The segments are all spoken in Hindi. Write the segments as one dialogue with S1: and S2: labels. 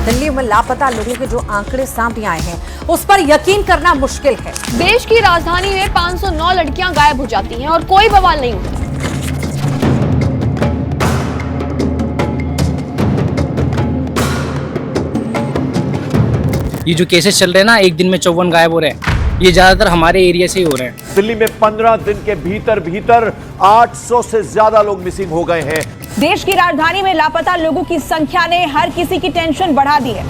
S1: दिल्ली में लापता लोगों के जो आंकड़े सामने आए हैं उस पर यकीन करना मुश्किल है।
S2: देश की राजधानी में 509 लड़कियां गायब हो जाती हैं और कोई बवाल नहीं होता।
S3: ये जो केसेस चल रहे हैं ना, एक दिन में 54 गायब हो रहे हैं, ये ज्यादातर हमारे एरिया से ही हो रहे हैं।
S4: दिल्ली में 15 दिन के भीतर 800 से ज्यादा लोग मिसिंग हो गए हैं।
S2: देश की राजधानी में लापता लोगों की संख्या ने हर किसी की टेंशन बढ़ा दी है।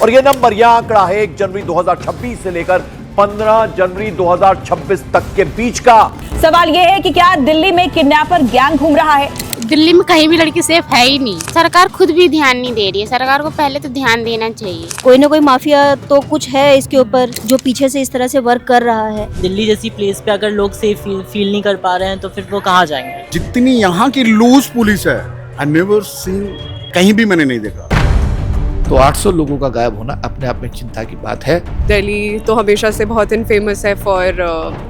S4: और ये नंबर, यह आंकड़ा है 1 जनवरी 2026 से लेकर 15 जनवरी 2026 तक के बीच का।
S2: सवाल यह है कि क्या दिल्ली में किडनैपर गैंग घूम रहा है?
S5: दिल्ली में कहीं भी लड़की सेफ है ही नहीं। सरकार खुद भी ध्यान नहीं दे रही है। सरकार को पहले तो ध्यान देना चाहिए।
S6: कोई ना कोई माफिया तो कुछ है इसके ऊपर जो पीछे से इस तरह से वर्क कर रहा है।
S7: दिल्ली जैसी प्लेस पे अगर लोग सेफ फील नहीं कर पा रहे हैं तो फिर वो कहाँ जाएंगे?
S8: जितनी यहाँ की लूज पुलिस है, आई नेवर सीन, कहीं भी मैंने नहीं देखा।
S9: तो 800 लोगों का गायब होना अपने आप में चिंता की बात है।
S10: दिल्ली तो हमेशा से बहुत इनफेमस है फॉर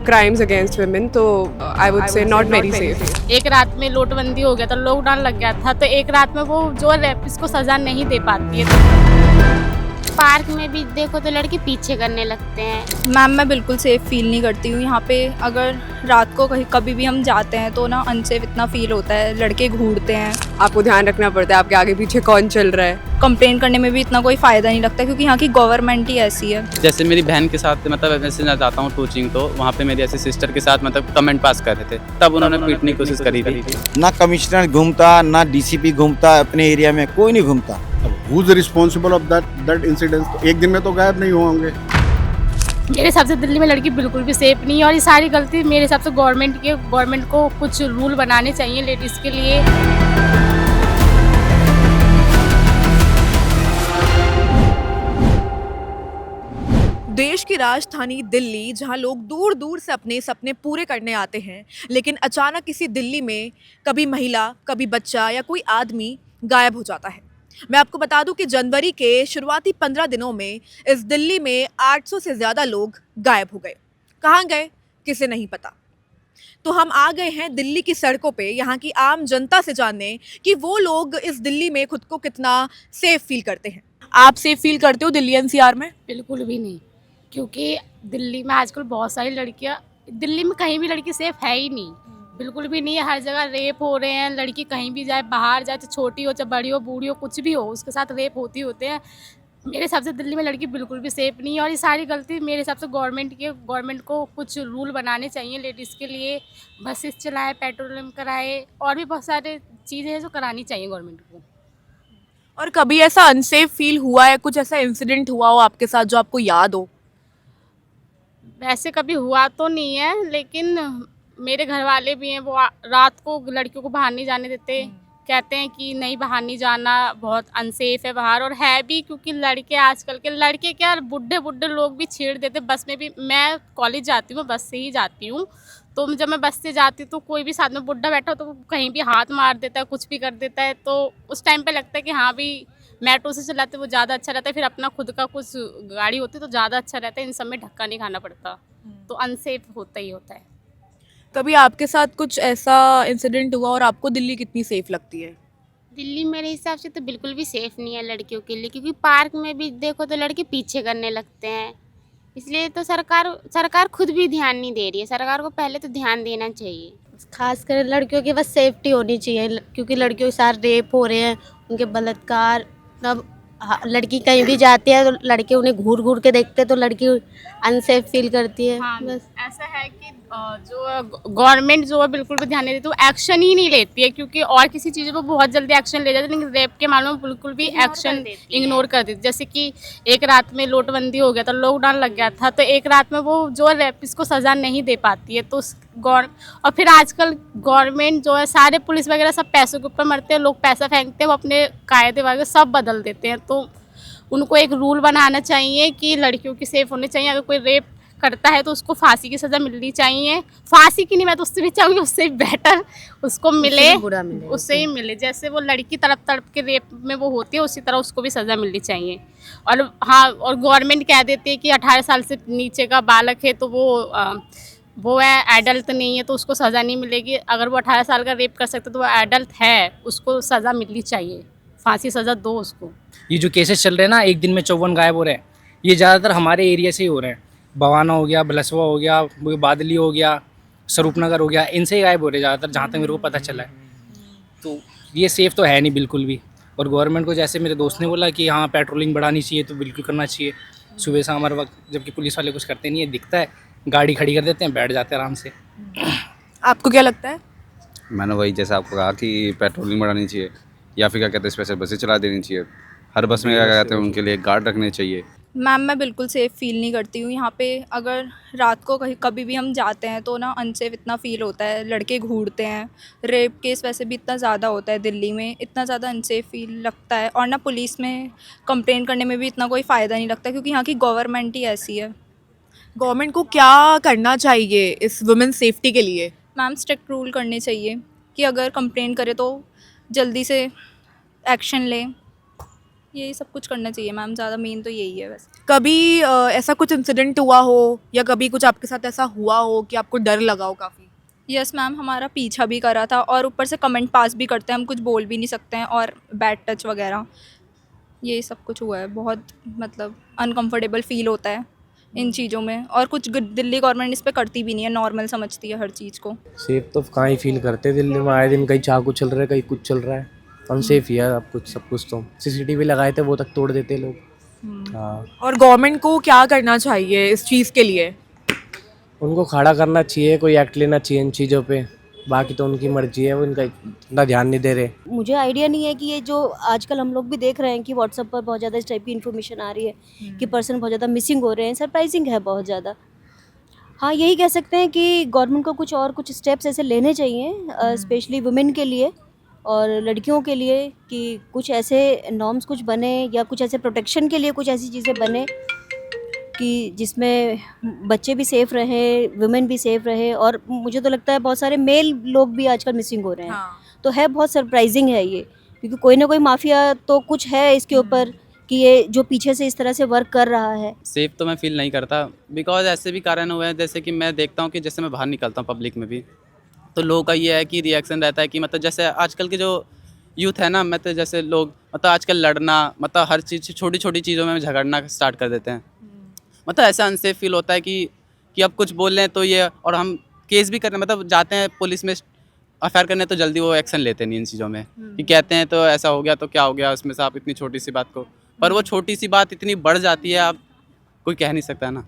S10: क्राइम्स अगेंस्ट वुमेन, तो I would say not very safe.
S5: एक रात में नोटबंदी हो गया था, लॉकडाउन लग गया था, तो एक रात में वो जो रेपिस्ट को सजा नहीं दे पाती है। पार्क में भी देखो तो लड़के पीछे करने लगते हैं।
S6: मैम, मैं बिल्कुल सेफ फील नहीं करती हूँ यहाँ पे। अगर रात को कभी भी हम जाते हैं तो ना अनसेफ इतना फील होता है। लड़के घूरते हैं।
S10: आपको ध्यान रखना पड़ता है आपके आगे पीछे कौन चल रहा है।
S6: कंप्लेन करने में भी इतना कोई फायदा नहीं लगता क्योंकि यहाँ की गवर्नमेंट ही ऐसी है।
S11: जैसे मेरी बहन के साथ मतलब ऐसे मैं जाता हूँ कोचिंग, तो वहाँ पे मेरी ऐसे सिस्टर के साथ मतलब कमेंट पास कर रहे थे, तब उन्होंने पीटने की कोशिश करी थी।
S9: ना कमिश्नर घूमता, ना डीसीपी घूमता, अपने एरिया में कोई नहीं घूमता।
S8: Who is responsible of that incident? एक दिन में तो गायब नहीं होंगे।
S5: मेरे हिसाब से दिल्ली में लड़की बिल्कुल भी सेफ नहीं है और ये सारी गलती मेरे हिसाब से गवर्नमेंट को कुछ रूल बनाने चाहिए लेडीज के लिए।
S12: देश की राजधानी दिल्ली, जहां लोग दूर दूर से अपने सपने पूरे करने आते हैं, लेकिन अचानक किसी दिल्ली में कभी महिला, कभी बच्चा या कोई आदमी गायब हो जाता है। मैं आपको बता दूं कि जनवरी के शुरुआती 15 दिनों में इस दिल्ली में 800 से ज़्यादा लोग गायब हो गए। कहाँ गए किसे नहीं पता। तो हम आ गए हैं दिल्ली की सड़कों पे, यहाँ की आम जनता से जानने कि वो लोग इस दिल्ली में खुद को कितना सेफ फील करते हैं। आप सेफ फील करते हो दिल्ली एनसीआर में?
S5: बिल्कुल भी नहीं, क्योंकि दिल्ली में आजकल बहुत सारी लड़कियां, दिल्ली में कहीं भी लड़की सेफ है ही नहीं, बिल्कुल भी नहीं है। हर जगह रेप हो रहे हैं। लड़की कहीं भी जाए, बाहर जाए, तो छोटी हो चाहे बड़ी हो, बूढ़ी हो, कुछ भी हो, उसके साथ रेप होते हैं। मेरे हिसाब से दिल्ली में लड़की बिल्कुल भी सेफ नहीं है और ये सारी गलती मेरे हिसाब से गवर्नमेंट को कुछ रूल बनाने चाहिए लेडीज़ के लिए। बसेस चलाए, पेट्रोलिंग कराए और भी बहुत सारे चीज़ें हैं जो करानी चाहिए गवर्नमेंट को।
S12: और कभी ऐसा अनसेफ फील हुआ है, कुछ ऐसा इंसिडेंट हुआ हो आपके साथ जो आपको याद हो?
S5: वैसे कभी हुआ तो नहीं है, लेकिन मेरे घर वाले भी हैं, वो रात को लड़कियों को बाहर नहीं जाने देते। कहते हैं कि नहीं, बाहर नहीं जाना, बहुत अनसेफ है बाहर। और है भी, क्योंकि लड़के आजकल के लड़के क्या, बुढ़े लोग भी छेड़ देते। बस में भी, मैं कॉलेज जाती हूँ, बस से ही जाती हूँ, तो जब मैं बस से जाती हूँ तो कोई भी साथ में बुढ़ा बैठा हो तो कहीं भी हाथ मार देता है, कुछ भी कर देता है। तो उस टाइम पे लगता है कि हाँ भी मेट्रो से चलाते वो ज़्यादा अच्छा रहता है, फिर अपना खुद का कुछ गाड़ी होती तो ज़्यादा अच्छा रहता है। इन सब में धक्का नहीं खाना पड़ता, तो अनसेफ होता ही होता है।
S12: कभी आपके साथ कुछ ऐसा इंसिडेंट हुआ और आपको दिल्ली कितनी सेफ लगती है?
S5: दिल्ली मेरे हिसाब से तो बिल्कुल भी सेफ नहीं है लड़कियों के लिए, क्योंकि पार्क में भी देखो तो लड़के पीछे करने लगते हैं। इसलिए तो सरकार खुद भी ध्यान नहीं दे रही है। सरकार को पहले तो ध्यान देना चाहिए।
S6: खासकर लड़कियों की बस सेफ्टी होनी चाहिए, क्योंकि लड़कियों के साथ रेप हो रहे हैं, उनके बलात्कार। तब लड़की कहीं भी जाती है तो लड़के उन्हें घूर के देखते हैं तो लड़की अनसेफ फील करती है।
S5: हाँ, बस ऐसा है कि जो गवर्नमेंट जो है बिल्कुल भी ध्यान नहीं देती, वो एक्शन ही नहीं लेती है। क्योंकि और किसी चीज़ पर बहुत जल्दी एक्शन ले जाती है, लेकिन रेप के मामलों में बिल्कुल भी एक्शन इग्नोर कर देती है। जैसे कि एक रात में नोटबंदी हो गया था, लॉकडाउन लग गया था, तो एक रात में वो जो रेपिस्ट को सज़ा नहीं दे पाती है। तो और फिर आजकल गवर्नमेंट जो है, सारे पुलिस वगैरह सब पैसों के ऊपर मरते हैं। लोग पैसा फेंकते हैं, वो अपने कायदे वगैरह सब बदल देते हैं। तो उनको एक रूल बनाना चाहिए कि लड़कियों की सेफ होनी चाहिए। अगर कोई रेप करता है तो उसको फांसी की सज़ा मिलनी चाहिए। फांसी की नहीं, मैं तो उससे भी चाहूँगी उससे बेटर उसको मिले, उससे ही मिले। जैसे वो लड़की तड़प के रेप में वो होती है, उसी तरह उसको भी सज़ा मिलनी चाहिए। और हाँ, और गवर्नमेंट कह देती है कि 18 साल से नीचे का बालक है तो वो है एडल्ट नहीं है, तो उसको सज़ा नहीं मिलेगी। अगर वो 18 साल का रेप कर सकते तो वो एडल्ट है, उसको सज़ा मिलनी चाहिए। फांसी सज़ा दो उसको।
S3: ये जो केसेस चल रहे हैं ना, एक दिन में 54 गायब हो रहे हैं, ये ज़्यादातर हमारे एरिया से ही हो रहे हैं। बवाना हो गया, बलसवा हो गया, बादली हो गया, स्वरूपनगर हो गया, इनसे ही गायब हो रहे हैं ज़्यादातर, जहाँ तक मेरे को पता चला है। तो ये सेफ़ तो है नहीं बिल्कुल भी। और गवर्नमेंट को, जैसे मेरे दोस्त ने बोला कि हाँ पेट्रोलिंग बढ़ानी चाहिए, तो बिल्कुल करना चाहिए सुबह शाम हर वक्त, जबकि पुलिस वाले कुछ करते नहीं है। दिखता है गाड़ी खड़ी कर देते हैं, बैठ जाते हैं आराम से।
S12: आपको क्या लगता है?
S11: मैंने वही जैसा आपको कहा कि पेट्रोलिंग बढ़ानी चाहिए, या फिर क्या कहते हैं स्पेशल बसें चला देनी चाहिए। हर बस में क्या कहते हैं उनके लिए गार्ड रखने चाहिए।
S5: मैम मैं बिल्कुल सेफ़ फ़ील नहीं करती हूँ यहाँ पे। अगर रात को कभी भी हम जाते हैं तो ना अनसेफ इतना फ़ील होता है, लड़के घूरते हैं, रेप केस वैसे भी इतना ज़्यादा होता है दिल्ली में, इतना ज़्यादा अनसेफ फ़ील लगता है। और ना पुलिस में कंप्लेन करने में भी इतना कोई फ़ायदा नहीं लगता, क्योंकि यहाँ की गवर्नमेंट ही ऐसी है।
S12: गवर्नमेंट को क्या करना चाहिए इस वुमेन सेफ्टी के लिए?
S5: मैम स्ट्रिक्ट रूल करने चाहिए कि अगर कंप्लेन करे तो जल्दी से एक्शन लें, यही सब कुछ करना चाहिए मैम। ज़्यादा मेन तो यही है वैसे।
S12: कभी ऐसा कुछ इंसिडेंट हुआ हो या कभी कुछ आपके साथ ऐसा हुआ हो कि आपको डर लगा हो काफ़ी?
S5: यस मैम, हमारा पीछा भी करा था और ऊपर से कमेंट पास भी करते हैं, हम कुछ बोल भी नहीं सकते हैं, और बैड टच वगैरह ये सब कुछ हुआ है। बहुत मतलब अनकंफर्टेबल फील होता है इन चीज़ों में, और कुछ दिल्ली गवर्नमेंट इस पर करती भी नहीं है, नॉर्मल समझती है हर चीज़ को।
S3: सेफ तो कहाँ ही फील करते हैं दिल्ली में, आए दिन कहीं चाकू चल रहा है, कहीं कुछ चल रहा है, अनसेफ ही है सब कुछ। तो सीसीटीवी लगाए थे, वो तक तोड़ देते लोग। हाँ,
S12: और गवर्नमेंट को क्या करना चाहिए इस चीज़ के लिए?
S3: उनको खड़ा करना चाहिए, कोई एक्ट लेना चाहिए इन चीज़ों पे। बाकी तो उनकी मर्जी है, वो इनका इतना ध्यान नहीं दे रहे।
S6: मुझे आइडिया नहीं है कि ये जो आजकल हम लोग भी देख रहे हैं कि व्हाट्सएप पर बहुत ज़्यादा इस टाइप की इन्फॉर्मेशन आ रही है कि पर्सन बहुत ज़्यादा मिसिंग हो रहे हैं, सरप्राइजिंग है बहुत ज़्यादा। हाँ, यही कह सकते हैं कि गवर्नमेंट को कुछ स्टेप्स ऐसे लेने चाहिए, स्पेशली वुमेन के लिए और लड़कियों के लिए, कि कुछ ऐसे नॉर्म्स कुछ बने या कुछ ऐसे प्रोटेक्शन के लिए कुछ ऐसी चीज़ें बने कि जिसमें बच्चे भी सेफ़ रहे, वुमेन भी सेफ़ रहे। और मुझे तो लगता है बहुत सारे मेल लोग भी आजकल मिसिंग हो रहे हैं। तो है बहुत सरप्राइजिंग है ये, क्योंकि कोई ना कोई माफिया तो कुछ है इसके ऊपर कि ये जो पीछे से इस तरह से वर्क कर रहा है।
S11: सेफ तो मैं फील नहीं करता, बिकॉज ऐसे भी कारण हुए हैं, जैसे कि मैं देखता हूँ कि जैसे मैं बाहर निकलता हूँ पब्लिक में भी, तो लोगों का ये है कि रिएक्शन रहता है कि मतलब जैसे आजकल के जो यूथ है ना, मतलब जैसे लोग मतलब आजकल लड़ना, मतलब हर चीज़ छोटी छोटी चीज़ों में झगड़ना स्टार्ट कर देते हैं। मतलब ऐसा अनसेफ फील होता है कि अब कुछ बोल लें तो ये, और हम केस भी करने मतलब जाते हैं पुलिस में अफेयर करने, तो जल्दी वो एक्शन लेते नहीं इन चीज़ों में, कि कहते हैं तो ऐसा हो गया तो क्या हो गया उसमें से, आप इतनी छोटी सी बात को, पर वो छोटी सी बात इतनी बढ़ जाती है, आप कोई कह नहीं सकता ना।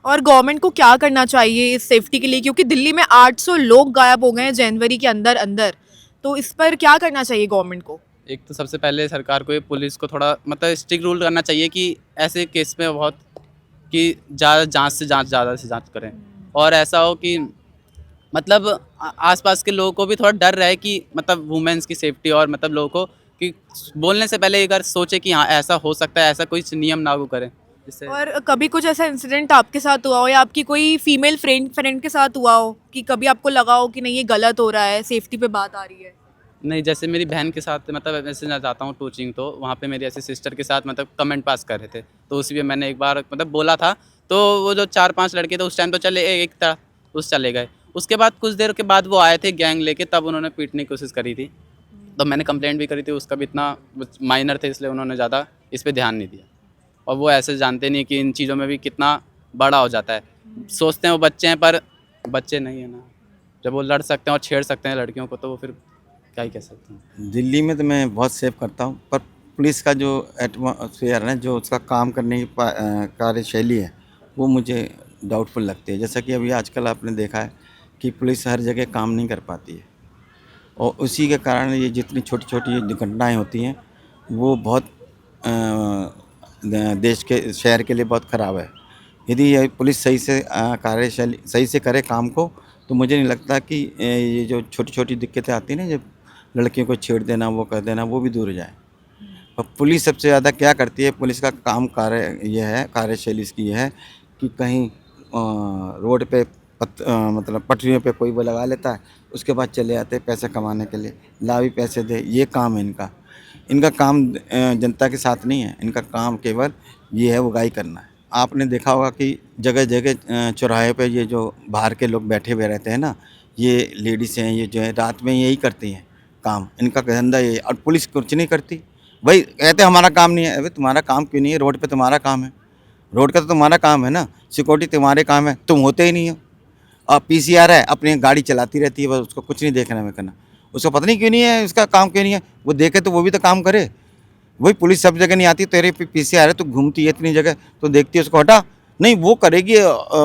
S12: और गवर्नमेंट को क्या करना चाहिए इस सेफ्टी के लिए, क्योंकि दिल्ली में 800 लोग गायब हो गए हैं जनवरी के अंदर, तो इस पर क्या करना चाहिए गवर्नमेंट को?
S11: एक तो सबसे पहले सरकार को, पुलिस को थोड़ा मतलब स्ट्रिक्ट रूल करना चाहिए कि ऐसे केस में बहुत कि ज़्यादा से जांच करें, और ऐसा हो कि मतलब आसपास के लोगों को भी थोड़ा डर रहे कि मतलब वुमेन्स की सेफ्टी, और मतलब लोगों को कि बोलने से पहले एक बार सोचे कि हाँ ऐसा हो सकता है, ऐसा कोई नियम लागू करें जिससे।
S12: और कभी कुछ ऐसा इंसिडेंट आपके साथ हुआ हो या आपकी कोई फीमेल फ्रेंड के साथ हुआ हो कि कभी आपको लगा हो कि नहीं ये गलत हो रहा है, सेफ्टी पे बात आ रही है?
S11: नहीं, जैसे मेरी बहन के साथ मतलब ऐसे मैं जाता हूँ कोचिंग, तो वहाँ पे मेरी ऐसे सिस्टर के साथ मतलब कमेंट पास कर रहे थे, तो उसी में मैंने एक बार मतलब बोला था, तो वो जो 4-5 लड़के थे उस टाइम तो चले एक तरह उस चले गए। उसके बाद कुछ देर के बाद वो आए थे गैंग लेके, तब उन्होंने पीटने की कोशिश करी थी, तो मैंने कंप्लेंट भी करी थी, उसका भी इतना माइनर थे इसलिए उन्होंने ज़्यादा इस पर ध्यान नहीं दिया। और वो ऐसे जानते नहीं कि इन चीज़ों में भी कितना बड़ा हो जाता है, सोचते हैं वो बच्चे हैं, पर बच्चे नहीं है ना, जब वो लड़ सकते हैं और छेड़ सकते हैं लड़कियों को, तो वो फिर क्या ही कह सकते हैं।
S9: दिल्ली में तो मैं बहुत सेफ करता हूँ, पर पुलिस का जो एटमॉस्फेयर है, जो उसका काम करने की कार्यशैली है, वो मुझे डाउटफुल लगती है। जैसा कि अभी आजकल आपने देखा है कि पुलिस हर जगह काम नहीं कर पाती है, और उसी के कारण ये जितनी छोटी छोटी घटनाएँ होती हैं वो बहुत देश के शहर के लिए बहुत ख़राब है। यदि ये पुलिस सही से कार्यशैली सही से करे काम को, तो मुझे नहीं लगता कि ये जो छोटी छोटी दिक्कतें आती हैं ना, जब लड़कियों को छेड़ देना, वो कर देना, वो भी दूर हो जाए। और पुलिस सबसे ज़्यादा क्या करती है, पुलिस का काम कार्यशैली इसकी है कि कहीं रोड पे मतलब पटरियों पे कोई वो लगा लेता है, उसके बाद चले आते हैं पैसे कमाने के लिए, ला भी पैसे दे, ये काम है इनका। इनका काम जनता के साथ नहीं है, इनका काम केवल ये है उगाही करना है। आपने देखा होगा कि जगह जगह चौराहे पे ये जो बाहर के लोग बैठे हुए रहते हैं ना, ये लेडीज़ हैं, ये जो है रात में यही करती हैं, काम, इनका धंधा ये, और पुलिस कुछ नहीं करती। भाई कहते हमारा काम नहीं है, अरे तुम्हारा काम क्यों नहीं है? रोड पे तुम्हारा काम है, रोड का तो तुम्हारा काम है ना, सिक्योरिटी तुम्हारे काम है, तुम होते ही नहीं हो। और पीसीआर है, अपनी गाड़ी चलाती रहती है, बस उसको कुछ नहीं देखना में करना, उसको पता नहीं क्यों नहीं है, उसका काम क्यों नहीं है, वो देखे तो वो भी तो काम करे। वही पुलिस सब जगह नहीं आती, तेरे पीसीआर है, तो घूमती है इतनी जगह, तो देखती है उसको हटा, नहीं वो करेगी,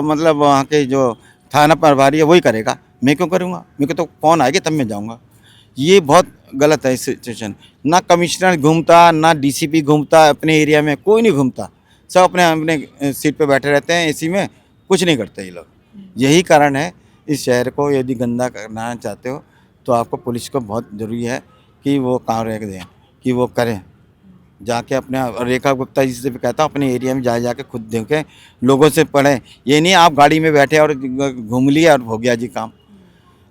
S9: मतलब वहाँ के जो थाना प्रभारी है वही करेगा, मैं क्यों करूँगा? मेरे को तो फ़ोन आएगा तब मैं जाऊँगा। ये बहुत गलत है सिचुएशन। ना कमिश्नर घूमता, ना डीसीपी घूमता, अपने एरिया में कोई नहीं घूमता, सब अपने अपने सीट पे बैठे रहते हैं एसी में, कुछ नहीं करते ये लोग। यही कारण है, इस शहर को यदि गंदा करना चाहते हो तो आपको पुलिस को बहुत ज़रूरी है कि वो कार्य दें, कि वो करें, जाके अपने, रेखा गुप्ता जी से भी कहता हूँ अपने एरिया में जाके खुद देखें, लोगों से पढ़ें। ये नहीं आप गाड़ी में बैठे और घूम लिया और हो गया जी काम।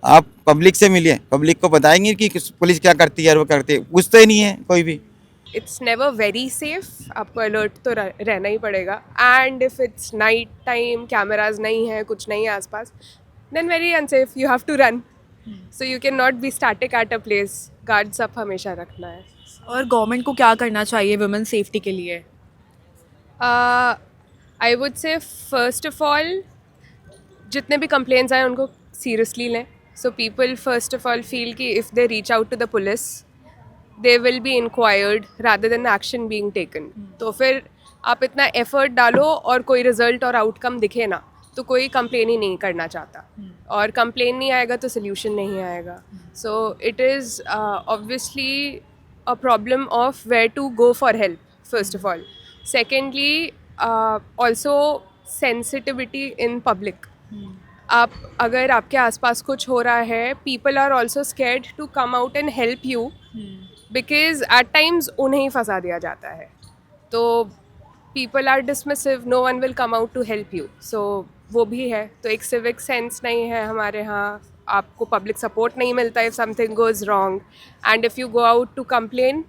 S9: आप पब्लिक से मिलिए, पब्लिक को बताएंगे कि पुलिस क्या करती है और वो करती है, पूछते ही नहीं है कोई भी।
S10: इट्स नेवर वेरी सेफ, आपको अलर्ट तो रहना ही पड़ेगा। And if it's night time, cameras नहीं है, कुछ नहीं है आसपास, then very unsafe, you have to run. So you can not be static at a place, guards up हमेशा रखना है।
S12: और गवर्नमेंट को क्या करना चाहिए वुमेन सेफ्टी के लिए?
S10: I would say first of all जितने भी कंप्लेंट्स आए उनको सीरियसली लें। So people first of all feel कि if they reach out to the police they will be inquired rather than action being taken. तो फिर आप इतना एफर्ट डालो और कोई रिजल्ट और आउटकम दिखे ना, तो कोई कंप्लेन ही नहीं करना चाहता, और कंप्लेन नहीं आएगा तो सोल्यूशन नहीं आएगा। So it is obviously a problem of where to go for help, first of all. Secondly, also sensitivity in public. आप अगर आपके आसपास कुछ हो रहा है, people are also scared to come out and help you because at times उन्हें ही फंसा दिया जाता है, तो people are dismissive, no one will come out to help you. So वो भी है, तो एक civic sense नहीं है हमारे यहाँ, आपको पब्लिक सपोर्ट नहीं मिलता if something goes wrong, and if you go out to complain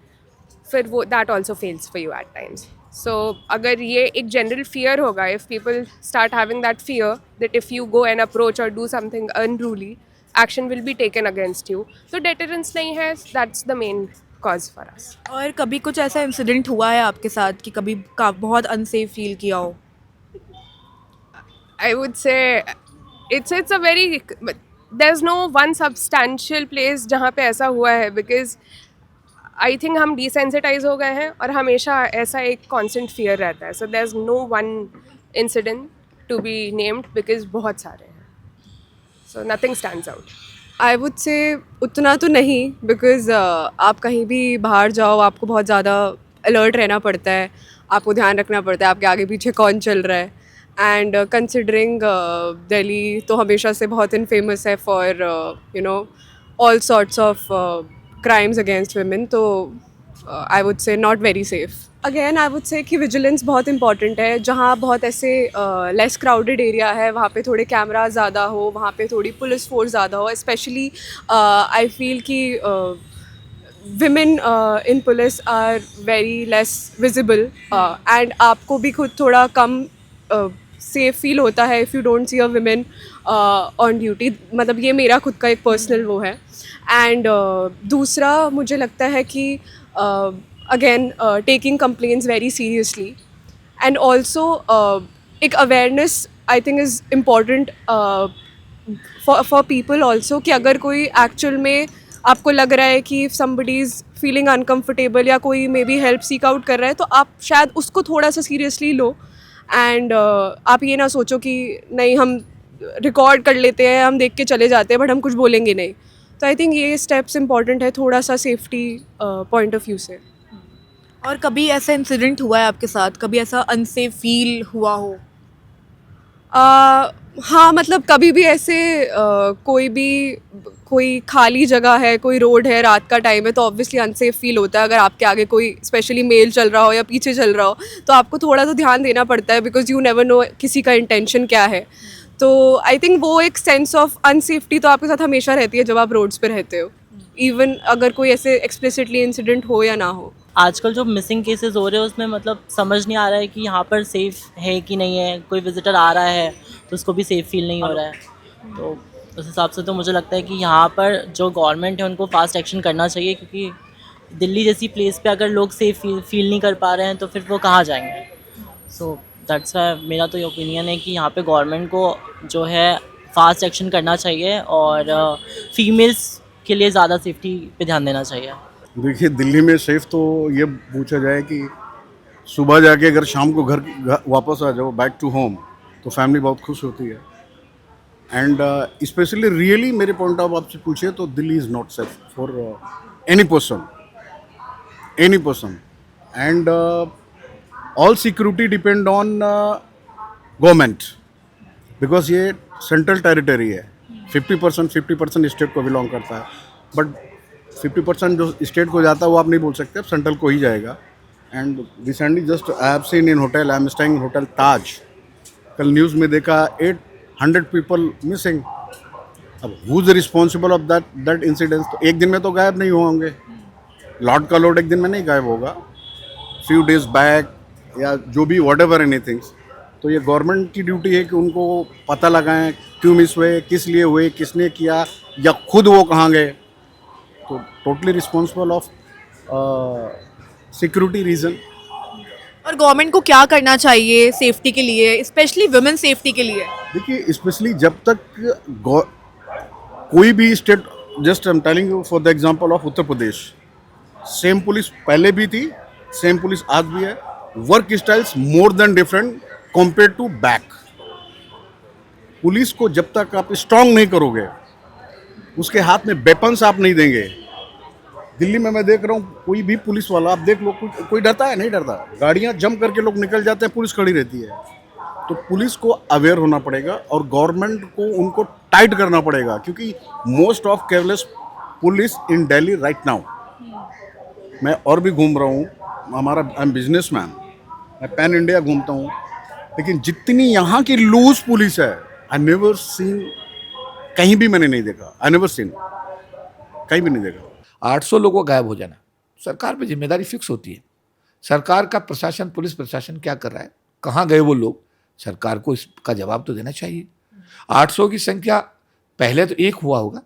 S10: फिर वो that also fails for you at times. So अगर ये एक जनरल फियर होगा, if people start having that fear that if you go and approach और do something unruly, action will be taken against you, तो डेटरेंस नहीं है, that's the main cause for us.
S12: और कभी कुछ ऐसा इंसिडेंट हुआ है आपके साथ कि कभी बहुत अनसेफ फील किया हो?
S10: आई वुड से it's a very, there's no one substantial place जहाँ पे ऐसा हुआ है, because I think हम desensitize हो गए हैं और हमेशा ऐसा एक constant fear रहता है। So there's no one incident to be named because बहुत सारे हैं, so nothing stands out.
S13: I would say उतना तो नहीं, because आप कहीं भी बाहर जाओ आपको बहुत ज़्यादा alert रहना पड़ता है, आपको ध्यान रखना पड़ता है आपके आगे पीछे कौन चल रहा है। एंड कंसिडरिंग दिल्ली तो हमेशा से बहुत इनफेमस है for you know all sorts of crimes against women, तो I would say not very safe. Again I would say कि विजिलेंस बहुत इंपॉर्टेंट है, जहाँ बहुत ऐसे लेस क्राउडेड एरिया है वहाँ पे थोड़े कैमरा ज़्यादा हो, वहाँ पे थोड़ी पुलिस फोर्स ज़्यादा हो। स्पेशली आई फील कि women in police are very less visible, and आपको भी खुद थोड़ा कम सेफ फील होता है if you don't see a women on duty. मतलब ये मेरा खुद का एक पर्सनल वो है। एंड दूसरा मुझे लगता है कि again taking complaints very seriously, and also एक awareness I think is important for people also, कि अगर कोई एक्चुअल में आपको लग रहा है कि if somebody is feeling uncomfortable या कोई may be help seek out कर रहा है, तो आप शायद उसको थोड़ा सा सीरियसली लो। एंड आप ये ना सोचो कि नहीं हम रिकॉर्ड कर लेते हैं, हम देख के चले जाते हैं बट हम कुछ बोलेंगे नहीं। तो आई थिंक ये स्टेप्स इंपॉर्टेंट है थोड़ा सा सेफ्टी पॉइंट ऑफ व्यू से।
S12: और कभी ऐसा इंसिडेंट हुआ है आपके साथ, कभी ऐसा अनसेफ फील हुआ हो?
S13: हाँ, मतलब कभी भी ऐसे कोई खाली जगह है, कोई रोड है, रात का टाइम है, तो ऑब्वियसली अनसेफ फील होता है। अगर आपके आगे कोई स्पेशली मेल चल रहा हो या पीछे चल रहा हो तो आपको थोड़ा तो ध्यान देना पड़ता है, बिकॉज यू नेवर नो किसी का इंटेंशन क्या है। तो आई थिंक वो एक सेंस ऑफ अनसेफ्टी तो आपके साथ हमेशा रहती है जब आप रोड्स पर रहते हो, इवन अगर कोई ऐसे एक्सप्लिसिटली इंसिडेंट हो या ना हो।
S7: आजकल जो मिसिंग केसेस हो रहे हैं उसमें मतलब समझ नहीं आ रहा है कि यहाँ पर सेफ़ है कि नहीं है। कोई विजिटर आ रहा है तो उसको भी सेफ़ फील नहीं हो रहा है, तो उस हिसाब से तो मुझे लगता है कि यहाँ पर जो गवर्नमेंट है उनको फास्ट एक्शन करना चाहिए, क्योंकि दिल्ली जैसी प्लेस पे अगर लोग सेफ फील नहीं कर पा रहे हैं तो फिर वो कहाँ जाएंगे। सो दैट्स वाई मेरा तो ये ओपिनियन है कि यहाँ पे गवर्नमेंट को जो है फास्ट एक्शन करना चाहिए और फीमेल्स के लिए ज़्यादा सेफ्टी पे ध्यान देना चाहिए।
S8: देखिए, दिल्ली में सेफ तो ये पूछा जाए कि सुबह जाके अगर शाम को घर वापस आ जाओ बैक टू होम तो फैमिली बहुत खुश होती है। एंड स्पेशली रियली मेरे पॉइंट ऑफ आपसे पूछे तो Delhi is not safe for any person and all security depend on government, because ये सेंट्रल टेरिटरी है। 50% स्टेट को बिलोंग करता है, बट 50% जो स्टेट को जाता है वो आप नहीं बोल सकते, अब सेंट्रल को ही जाएगा। And recently just I have seen in hotel, I am staying in hotel Taj, कल न्यूज़ में देखा 800 पीपल मिसिंग। अब who is responsible of that incident? तो एक दिन में तो गायब नहीं होंगे, लॉट का लोड एक दिन में नहीं गायब होगा, फ्यू डेज बैक या जो भी वॉट एवर एनीथिंग। तो ये गवर्नमेंट की ड्यूटी है कि उनको पता लगाएं क्यों मिस हुए, किस लिए हुए, किसने किया, या खुद वो कहाँ गए। तो totally responsible of security reason.
S12: और गवर्नमेंट को क्या करना चाहिए सेफ्टी के लिए, स्पेशली वुमेन सेफ्टी के लिए?
S8: देखिए, स्पेशली जब तक कोई भी state, just I am telling you for the example of Uttar Pradesh, same police पहले भी थी, सेम पुलिस आज भी है, work styles more than different compare to back. Police को जब तक आप स्ट्रांग नहीं करोगे, उसके हाथ में वेपन्स आप नहीं देंगे। दिल्ली में मैं देख रहा हूँ कोई भी पुलिस वाला आप देख लो, कोई डरता है? नहीं डरता। गाड़ियाँ जम करके लोग निकल जाते हैं, पुलिस खड़ी रहती है। तो पुलिस को अवेयर होना पड़ेगा और गवर्नमेंट को उनको टाइट करना पड़ेगा, क्योंकि most of careless police in Delhi right now. मैं और भी घूम रहा हूँ, हमारा आई एम बिजनेसमैन, मैं पैन इंडिया घूमता हूँ, लेकिन जितनी यहाँ की लूज पुलिस है आई नेवर सीन, कहीं भी मैंने नहीं देखा, आई नेवर सीन, कहीं भी नहीं देखा।
S14: 800 लोगों गायब हो जाना, सरकार पे जिम्मेदारी फिक्स होती है। सरकार का प्रशासन, पुलिस प्रशासन क्या कर रहा है, कहाँ गए वो लोग, सरकार को इसका जवाब तो देना चाहिए। 800 की संख्या पहले तो 1 हुआ होगा,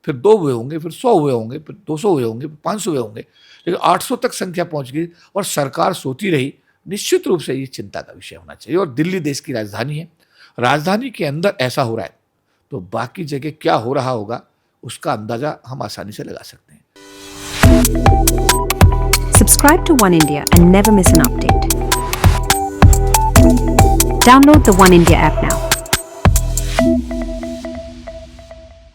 S14: फिर 2 हुए होंगे, फिर 100 हुए होंगे, फिर 200 हुए होंगे, फिर 500 हुए होंगे, लेकिन 800 तक संख्या पहुँच गई और सरकार सोती रही। निश्चित रूप से ये चिंता का विषय होना चाहिए। और दिल्ली देश की राजधानी है, राजधानी के अंदर ऐसा हो रहा है तो बाकी जगह क्या हो रहा होगा उसका अंदाजा हम आसानी से लगा सकते हैं।
S15: Subscribe to One India and never miss an update. Download the One India app now.